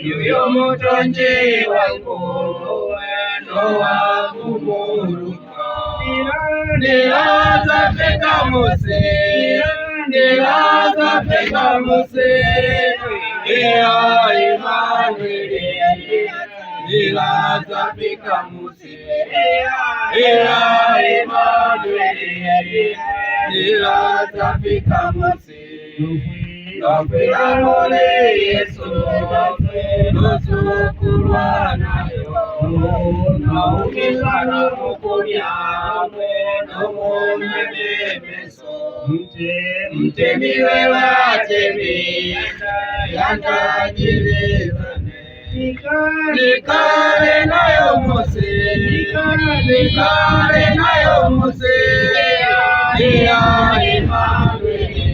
Yuyo mutonji wangu weno wangu muruka Nilaza peka muse Ea Emmanueli Nilaza peka muse Ea Emmanueli Nilaza peka muse Nofela mole Yesu Nusukurwa nayo Naumizana mukunya Nomune bebeso Mtemiwe watemi Yantajilizane Nikale nayo muse Nikale nayo muse Ea Emmanueli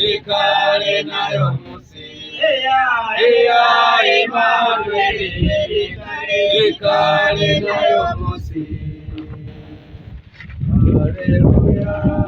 Nikale nayo muse Ea Emmanueli Nikale nayo muse. Hallelujah.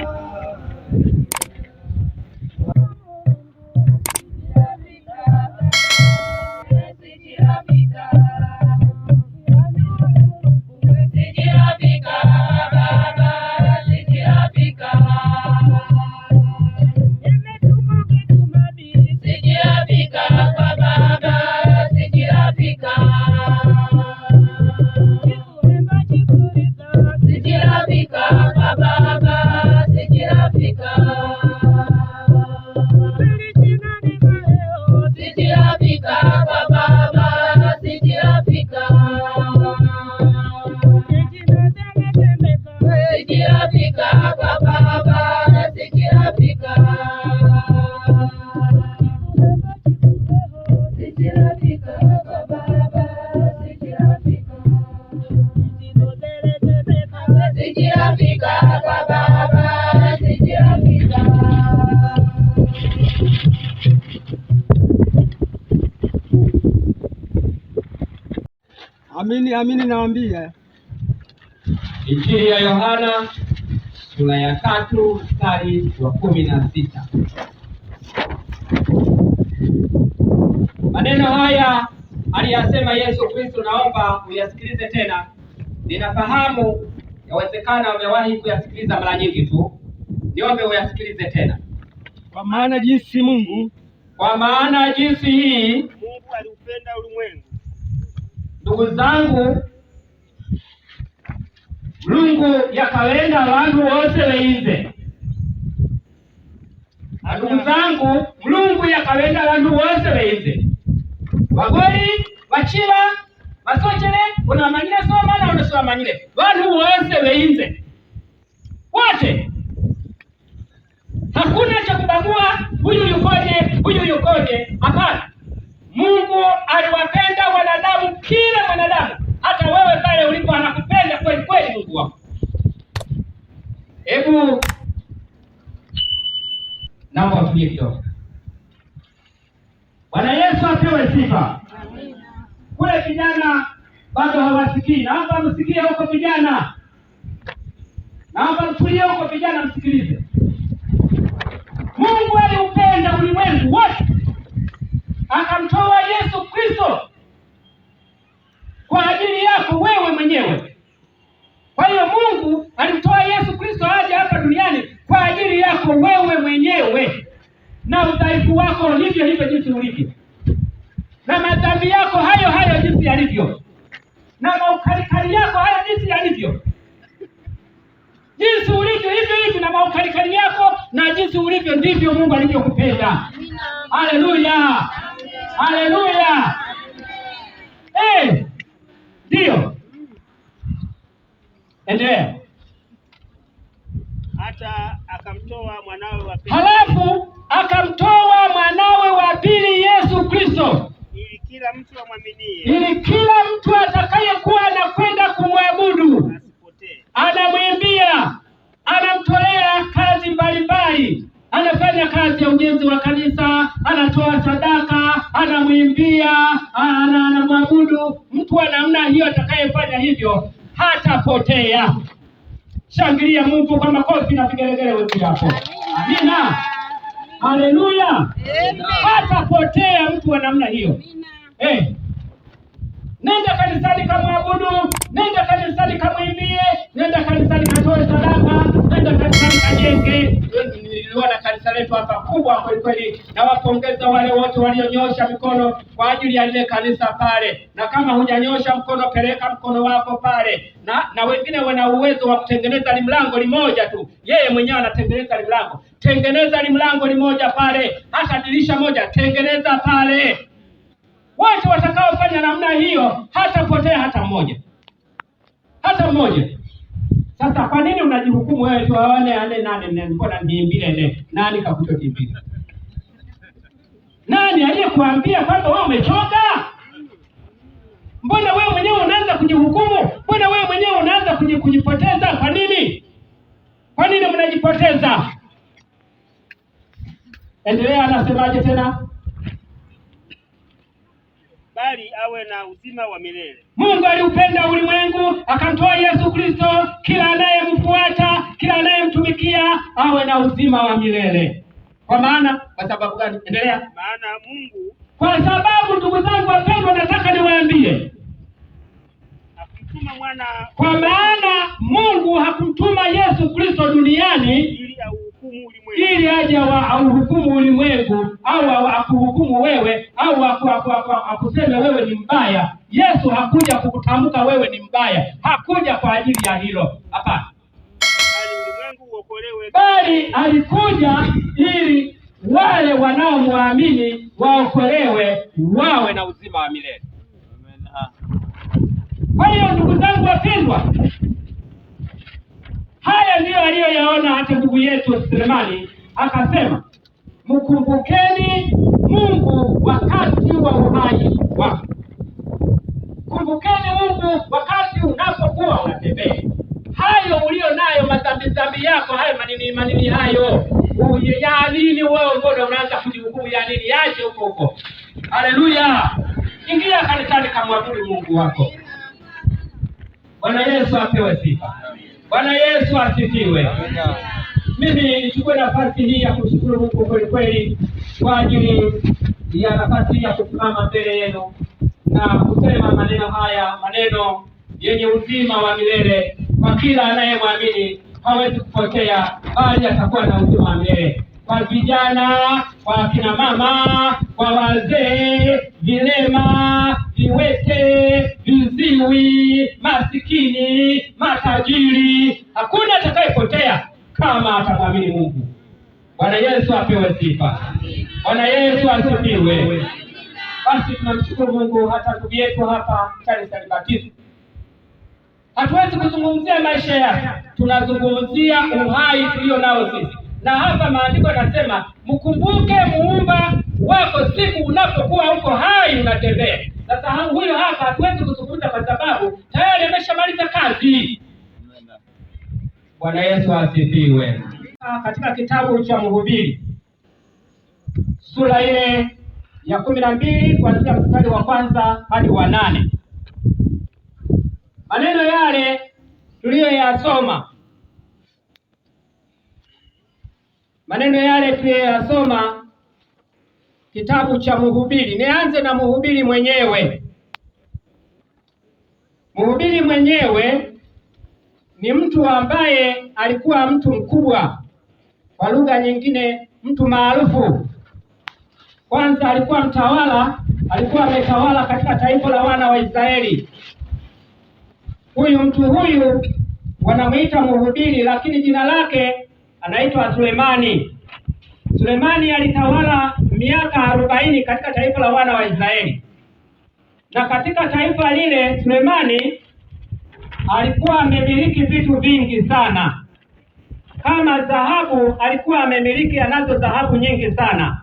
Amini naambia. Injili ya Yohana sura ya 3 mstari wa 16. Maneno haya aliyasema Yesu Kristo, naomba uyasikilize tena. Ninafahamu yawezekana umewahi kuyasikiliza mara nyingi tu. Niombe uyasikilize tena. Kwa maana jinsi hii Mungu aliupenda ulimwengu. Ndugu zangu, Mungu yakawenda abantu bose beyinze. Ndugu zangu, Mungu yakawenda abantu bose beyinze. Bagori, bachiba, basokele, unamanyile soma na unasomanyile. Bantu bose beyinze. Wote. Hakuna cha kubagua, huyu yukoje, hapana. Mungu aliwapenda wanadamu, kila mwanadamu, hata wewe pale ulipo anakupenda kweli kweli Mungu wako. Hebu naomba tulie kidogo. Bwana Yesu apewe sifa. Amina. Kule vijana bado hawasikii. Naomba msikie huko vijana. Naomba mtulie huko vijana, msikilize. Mungu aliupenda ulimwengu wote, akamtoa Yesu Kristo kwa ajili yako wewe mwenyewe. Kwa hiyo Mungu alimtoa Yesu Kristo aje hapa duniani kwa ajili yako wewe mwenyewe, na udhaifu wako hivyo hivyo jinsi ulivyo, na madhambi yako hayo jinsi yalivyo, na maukarikari yako hayo jinsi yalivyo. Jinsi ulivyo hivyo hivyo, na maukarikari yako na jinsi ulivyo ndivyo Mungu alivyokupenda. Haleluya. Haleluya. Ndio. Endelea. Hata akamtoa mwanawe wa pili. Halafu akamtoa mwanawe wa pili Yesu Kristo, ili kila mtu amwaminie. Ili kila mtu kumwabudu mtu wa namna hiyo, atakayefanya hivyo hatapotea. Shangilia Mungu kwa makofi na vigelegele wote hapo. Amina. Haleluya. Hatapotea mtu wa namna hiyo. Nenda kanisani kamwabudu, nenda kanisani kamwimbie, nenda kanisani katoe sadaka, nenda kanisani kajenge. Niliona kanisa letu hapa kubwa kweli kweli, na wapongeza wale wote walionyosha mikono kwa ajili ya ile kanisa pale. Na kama hujanyosha mkono, peleka mkono wako pale. Na wengine wana uwezo wa kutengeneza limlango limoja tu. Yeye mwenyewe anatengeneza limlango. Tengeneza limlango limoja pale, hata dirisha moja tengeneza pale. Watu watakaofanya namna hiyo hatapotea hata mmoja. Hata mmoja. Sasa kwa nini unajihukumu wewe tu aone nane mbona niimbile nani kakutokimbia? Nani aliyekuambia kwamba wewe umechoka? Mbona wewe mwenyewe unaanza kujihukumu? Mbona wewe mwenyewe unaanza kujipoteza? Kwa nini? Kwa nini mnajipoteza? Endelea, anasemaje tena? Bali awe na uzima wa milele. Mungu aliupenda ulimwengu akamtoa Yesu Kristo, kila anayemfuata, kila anayemtumikia awe na uzima wa milele. Kwa sababu gani? Endelea. Maana Mungu, kwa sababu ndugu zangu wapendwa, nataka niwaambie, hakumtuma mwana, kwa maana Mungu hakumtuma Yesu Kristo duniani ili aje auhukumu ulimwengu au akuhukumu wewe au akuseme wewe ni mbaya. Yesu hakuja kukutamka wewe ni mbaya, hakuja kwa ajili ya hilo. Hapana. Bali alikuja ili wale wanaomwamini waokolewe, wawe na uzima wa milele. Kwa hiyo ndugu zangu wapendwa, haya ndiyo aliyoyaona hata ndugu yetu Sulemani, akasema mkumbukeni Mungu wakati wa uhai wako. Kumbukeni Mungu wakati unapokuwa unatembea. Hayo ulio nayo, madhambi yako hayo, manini hayo, ya nini wewe mbona unaanza kujihukumu ya nini? Yache huko. Haleluya. Ingia kanisani kamwabudu Mungu wako. Bwana Yesu apewe sifa. Bwana Yesu asifiwe. Mimi nichukue nafasi hii ya kushukuru Mungu kweli kweli kwa ajili ya nafasi ya kusimama mbele yenu na kusema maneno haya, maneno yenye uzima wa milele kwa kila anayemwamini. Hawezi kupotea, bali atakuwa na uzima wa milele. Kwa vijana, kwa kina mama, kwa wazee, vilema, viwete, viziwi, masikini, matajiri, hakuna atakayepotea kama atamwamini Mungu. Bwana Yesu apewe sifa. Bwana Yesu asifiwe. Basi tunamshukuru Mungu. Hata ndugu yetu hapa kanisa la Batizo, hatuwezi kuzungumzia maisha yake, tunazungumzia uhai tulio nao sisi. Na hapa maandiko yanasema mkumbuke muumba wako siku unapokuwa uko hai unatembea. Sasa huyo hapa hatuwezi kuzungumza kwa sababu tayari ameshamaliza kazi. Bwana Yesu asifiwe. Katika kitabu cha Mhubiri sura ile ya 12 kuanzia mstari wa 1 hadi wa 8, maneno yale tuliyoyasoma, kitabu cha Mhubiri. Nianze na Mhubiri mwenyewe. Mhubiri mwenyewe ni mtu ambaye alikuwa mtu mkubwa, kwa lugha nyingine mtu maarufu. Kwanza alikuwa mtawala, alikuwa ametawala katika taifa la wana wa Israeli. Mtu huyu wanamuita Mhubiri, lakini jina lake anaitwa Sulemani. Sulemani alitawala miaka 40 katika taifa la wana wa Israeli. Na katika taifa lile Sulemani alikuwa amemiliki vitu vingi sana. Kama dhahabu, alikuwa amemiliki, anazo dhahabu nyingi sana.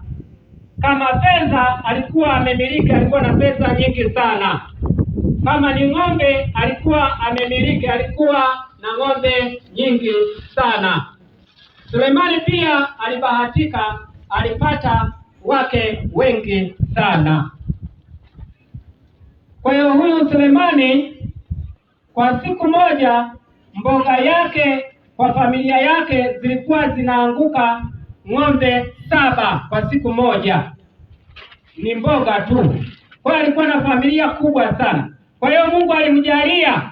Kama fedha, alikuwa na pesa nyingi sana. Kama ni ng'ombe, alikuwa na ng'ombe nyingi sana. Sulemani pia alibahatika, alipata wake wengi sana. Kwa hiyo huyu Selemani kwa siku moja mboga yake kwa familia yake zilikuwa zinaanguka ng'ombe 7 kwa siku moja, ni mboga tu. Kwa hiyo alikuwa na familia kubwa sana. Kwa hiyo Mungu alimjalia,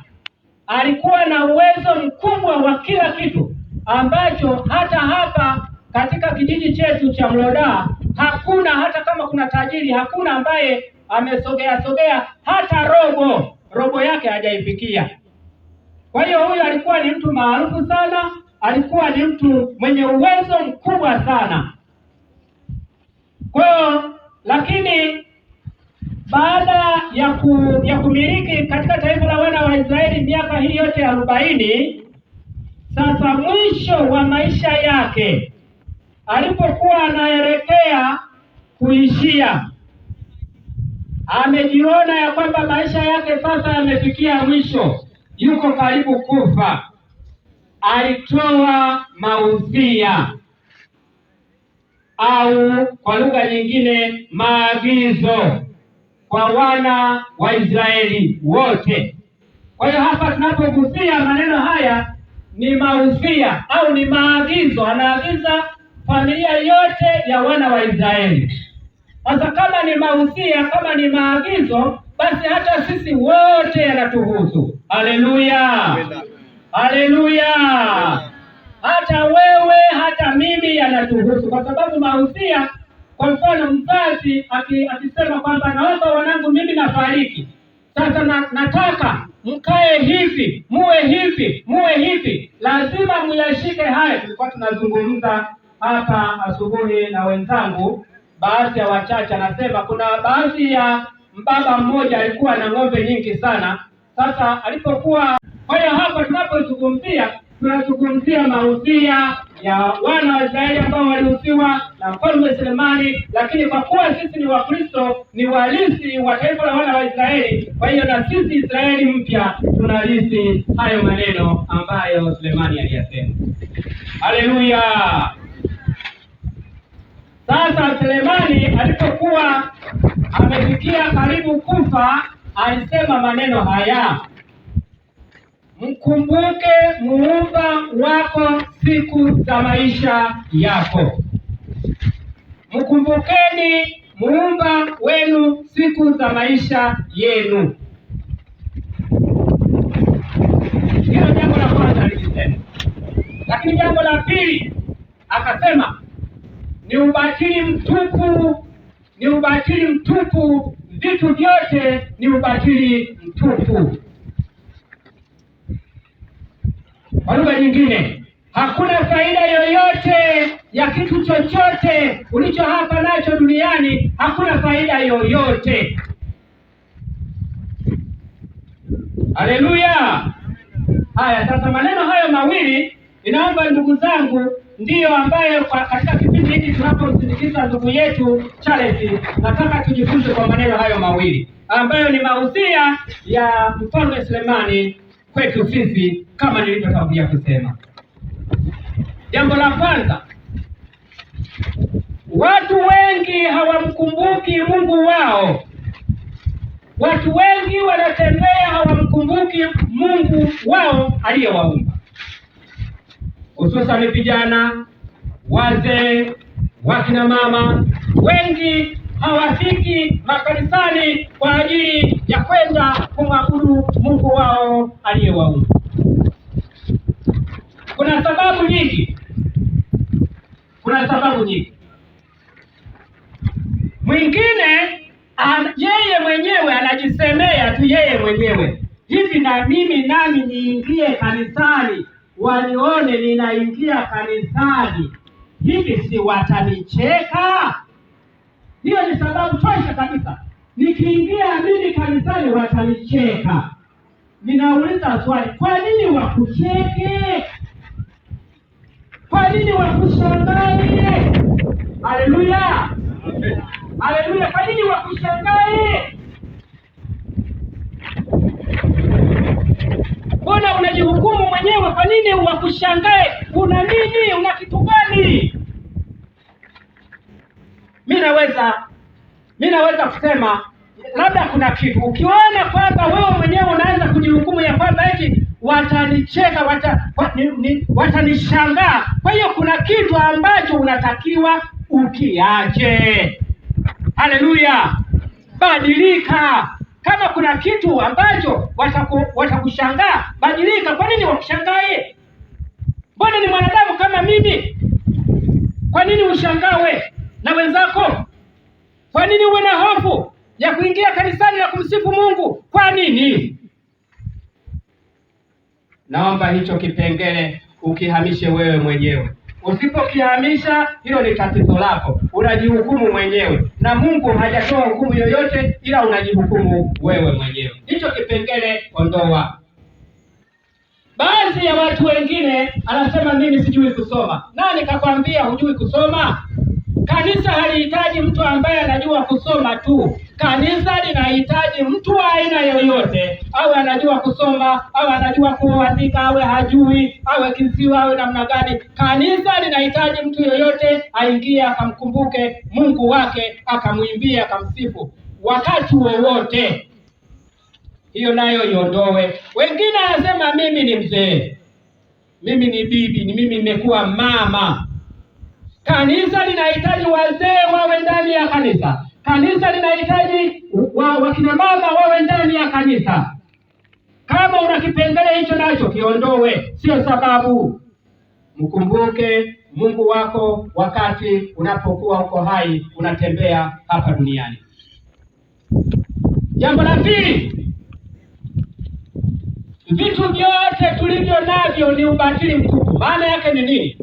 alikuwa na uwezo mkubwa wa kila kitu ambacho hata hapa katika kijiji chetu cha Mloda hakuna, hata kama kuna tajiri, hakuna ambaye amesogea hata robo yake hajaifikia. Kwa hiyo huyu alikuwa ni mtu maarufu sana, alikuwa ni mtu mwenye uwezo mkubwa sana. Kwa hiyo lakini baada ya kumiliki katika taifa la wana wa Israeli miaka hii yote 40, sasa mwisho wa maisha yake alipokuwa anaelekea kuishia, amejiona ya kwamba maisha yake sasa yamefikia mwisho, yuko karibu kufa, alitoa mausia au kwa lugha nyingine maagizo kwa wana wa Israeli wote. Kwa hiyo hapa tunapogusia maneno haya ni mausia au ni maagizo, anaagiza familia yote ya wana wa Israeli. Sasa kama ni mausia, kama ni maagizo, basi hata sisi wote yanatuhusu. Haleluya, haleluya! Hata wewe, hata mimi yanatuhusu, kwa sababu mausia, kwa mfano mzazi akisema kwamba naomba wanangu mimi nafariki, sasa nataka mkae hivi, muwe hivi, lazima muyashike haya. Tulikuwa tunazungumza hapa asubuhi na wenzangu, baadhi ya wachache, anasema kuna baadhi ya mbaba mmoja alikuwa na ng'ombe nyingi sana. Sasa alipokuwa, kwa hiyo hapa tunazungumzia mausia ya wana wa Israeli ambao walihusiwa na Mfalme Selemani, lakini kwa kuwa sisi ni Wakristo, ni walisi wa taifa la wana wa Israeli, kwa hiyo na sisi Israeli mpya tunalisi hayo maneno ambayo Selemani aliyasema. Haleluya! Sasa Selemani alipokuwa amefikia karibu kufa, alisema maneno haya: mkumbuke Muumba wako siku za maisha yako. Mkumbukeni Muumba wenu siku za maisha yenu. Hilo jambo la kwanza alisema. Lakini jambo la pili akasema ni ubatili mtupu, vitu vyote ni ubatili mtupu. Kwa lugha nyingine, hakuna faida yoyote ya kitu chochote ulicho hapa nacho duniani, hakuna faida yoyote. Haleluya! Haya, sasa maneno hayo mawili inaomba ndugu zangu, ndiyo ambayo katika kipindi hiki tunapomsindikiza ndugu yetu Charles, nataka tujifunze kwa maneno hayo mawili ambayo ni mausia ya Mfalme Selemani kwetu sisi, kama nilivyotangulia kusema. Jambo la kwanza, watu wengi hawamkumbuki Mungu wao. Watu wengi wanatembea hawamkumbuki Mungu wao aliyewaumba, hususan vijana, wazee, wakina mama. Wengi hawafiki makanisani kwa ajili ya kwenda kumwabudu Mungu wao aliyewaumba. Kuna sababu nyingi. Mwingine yeye mwenyewe anajisemea tu yeye mwenyewe, hivi na mimi nami niingie kanisani, wanione ninaingia kanisani, hivi si watanicheka? Hiyo ni sababu tosha kabisa. Nikiingia mimi kanisani watanicheka. Ninauliza swali, kwa nini wakucheke? Kwa nini wakushangae? Haleluya! Haleluya! Kwa nini wakushangae? Mbona unajihukumu mwenyewe? Kwa nini wakushangae? Una nini? Una kitu gani? Mimi naweza kusema labda kuna kitu ukiona kwamba wewe mwenyewe unaanza kujihukumu ya kwamba eti watanicheka, watanishangaa. Kwa hiyo kuna kitu ambacho unatakiwa ukiache. Haleluya! Badilika. Kama kuna kitu ambacho watakushangaa, badilika. Kwa nini wakushangae? Mbona ni mwanadamu kama mimi? Kwa nini ushangawe na wenzako? Kwa nini uwe na hofu ya kuingia kanisani na kumsifu Mungu? Kwa nini? Naomba hicho kipengele ukihamishe wewe mwenyewe. Usipokihamisha, hilo ni tatizo lako, unajihukumu mwenyewe, na Mungu hajatoa hukumu yoyote, ila unajihukumu wewe mwenyewe. Hicho kipengele ondoa. Baadhi ya watu wengine anasema mimi sijui kusoma. Nani kakwambia hujui kusoma? Kanisa halihitaji mtu ambaye anajua kusoma tu. Kanisa linahitaji mtu wa aina yoyote, awe anajua kusoma, awe anajua kuandika, awe hajui, awe kiziwi, awe namna gani. Kanisa linahitaji mtu yoyote aingie akamkumbuke Mungu wake, akamwimbie, akamsifu wakati wowote. Hiyo nayo iondoe. Wengine anasema mimi ni mzee, mimi ni bibi, mimi nimekuwa mama. Kanisa linahitaji wazee wawe ndani ya kanisa. Kanisa linahitaji wakina mama wawe ndani ya kanisa. Kama una kipengele hicho, nacho kiondoe, sio sababu. Mkumbuke Mungu wako wakati unapokuwa uko hai, unatembea hapa duniani. Jambo la pili, vitu vyote tulivyo navyo ni ubatili mtupu. Maana yake ni nini?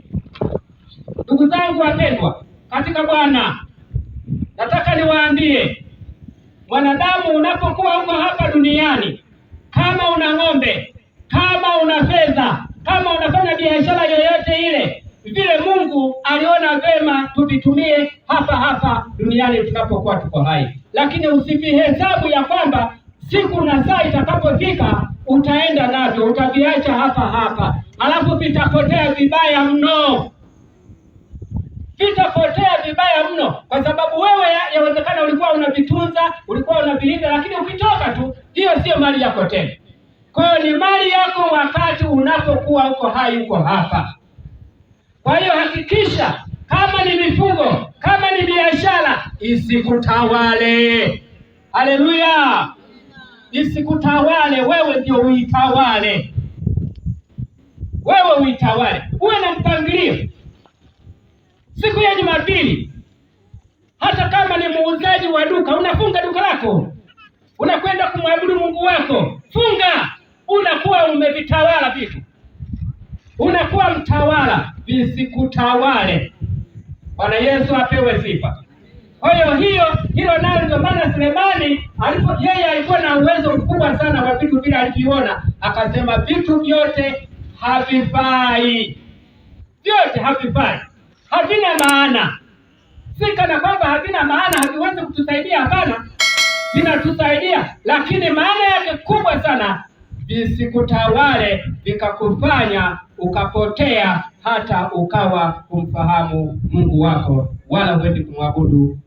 Ndugu zangu wapendwa katika Bwana, nataka niwaambie, mwanadamu unapokuwa huko hapa duniani, kama una ng'ombe, kama una fedha, kama unafanya biashara yoyote ile, vile Mungu aliona vema tuvitumie hapa duniani tunapokuwa tuko hai. Lakini usivihesabu ya kwamba siku na saa itakapofika utaenda navyo, utaviacha hapa, alafu vitapotea vibaya mno. Vitapotea vibaya mno, kwa sababu wewe yawezekana ulikuwa unavitunza, ulikuwa unavilinda, lakini ukitoka tu, hiyo sio mali yako tena. Kwa hiyo ni mali yako wakati unapokuwa uko hai, uko hapa. Kwa hiyo hakikisha, kama ni mifugo, kama ni biashara, isikutawale. Haleluya! Isikutawale, wewe ndio uitawale. Wewe uitawale, uwe na mpangilio. Siku ya Jumapili, hata kama ni muuzaji wa duka, unafunga duka lako, unakwenda kumwabudu Mungu wako, funga. Unakuwa umevitawala vitu, unakuwa mtawala, visikutawale. Bwana Yesu apewe sifa. Kwa hiyo hilo nalo ndio maana Sulemani yeye alikuwa na uwezo mkubwa sana wa vitu vile aliviona, akasema vitu vyote havifai, vyote havifai, havina maana. Si kana kwamba havina maana, haviwezi kutusaidia, hapana, vinatusaidia, lakini maana yake kubwa sana, visikutawale vikakufanya ukapotea, hata ukawa kumfahamu Mungu wako, wala huendi kumwabudu